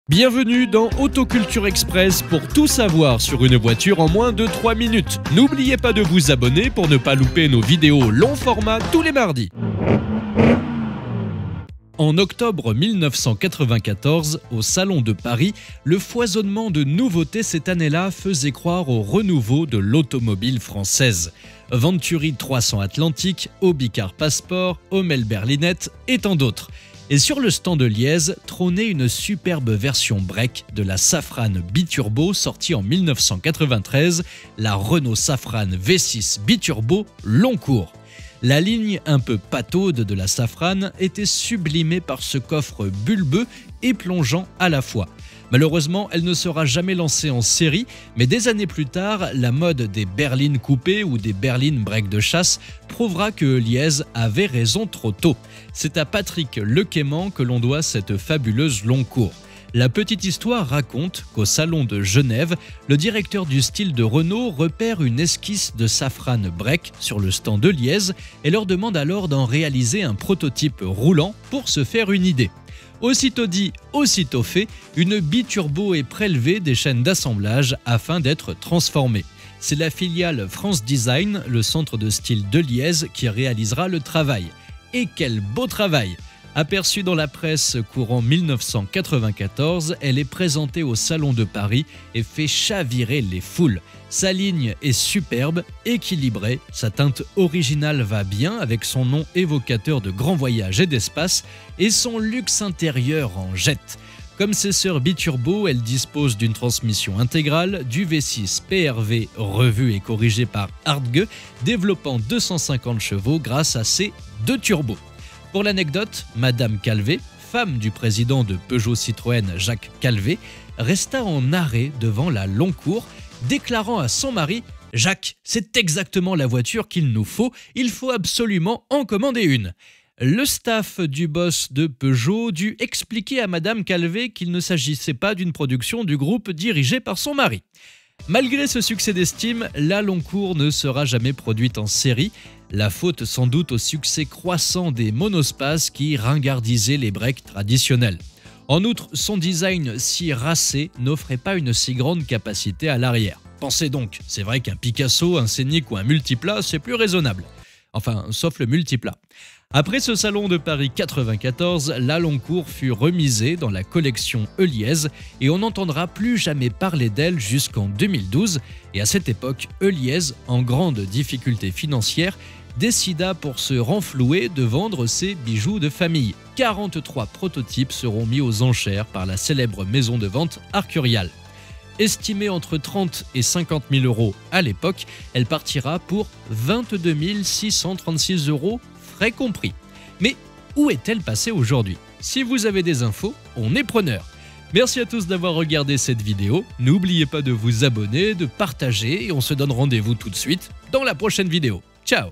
Bienvenue dans Autoculture Express pour tout savoir sur une voiture en moins de 3 minutes. N'oubliez pas de vous abonner pour ne pas louper nos vidéos long format tous les mardis. En octobre 1994, au Salon de Paris, le foisonnement de nouveautés cette année-là faisait croire au renouveau de l'automobile française. Venturi 300 Atlantique, Obicar Passport, Hommel Berlinette et tant d'autres. Et sur le stand de Liège trônait une superbe version break de la Safran biturbo sortie en 1993, la Renault Safran V6 biturbo long cours. La ligne un peu pataude de la Safran était sublimée par ce coffre bulbeux et plongeant à la fois. Malheureusement, elle ne sera jamais lancée en série, mais des années plus tard, la mode des berlines coupées ou des berlines break de chasse prouvera que Liège avait raison trop tôt. C'est à Patrick Lequément que l'on doit cette fabuleuse long cours. La petite histoire raconte qu'au salon de Genève, le directeur du style de Renault repère une esquisse de Safran break sur le stand de Liège et leur demande alors d'en réaliser un prototype roulant pour se faire une idée. Aussitôt dit, aussitôt fait, une biturbo est prélevée des chaînes d'assemblage afin d'être transformée. C'est la filiale France Design, le centre de style de Liège, qui réalisera le travail. Et quel beau travail! Aperçue dans la presse courant 1994, elle est présentée au Salon de Paris et fait chavirer les foules. Sa ligne est superbe, équilibrée, sa teinte originale va bien avec son nom évocateur de grand voyage et d'espace et son luxe intérieur en jette. Comme ses sœurs biturbo, elle dispose d'une transmission intégrale, du V6 PRV revu et corrigé par Hardge, développant 250 chevaux grâce à ses deux turbos. Pour l'anecdote, Madame Calvé, femme du président de Peugeot Citroën Jacques Calvé, resta en arrêt devant la long cour, déclarant à son mari « Jacques, c'est exactement la voiture qu'il nous il faut absolument en commander une ». Le staff du boss de Peugeot dut expliquer à Madame Calvé qu'il ne s'agissait pas d'une production du groupe dirigé par son mari. Malgré ce succès d'estime, la long cours ne sera jamais produite en série, la faute sans doute au succès croissant des monospaces qui ringardisaient les breaks traditionnels. En outre, son design si racé n'offrait pas une si grande capacité à l'arrière. Pensez donc, c'est vrai qu'un Picasso, un Scénic ou un Multipla, c'est plus raisonnable. Enfin, sauf le Multipla. Après ce salon de Paris 94, la long cours fut remisée dans la collection Eliez et on n'entendra plus jamais parler d'elle jusqu'en 2012. Et à cette époque, Eliez, en grande difficulté financière, décida pour se renflouer de vendre ses bijoux de famille. 43 prototypes seront mis aux enchères par la célèbre maison de vente Arcurial. Estimée entre 30 et 50 000 euros à l'époque, elle partira pour 22 636 euros, frais compris. Mais où est-elle passée aujourd'hui? Si vous avez des infos, on est preneur. Merci à tous d'avoir regardé cette vidéo. N'oubliez pas de vous abonner, de partager et on se donne rendez-vous tout de suite dans la prochaine vidéo. Ciao!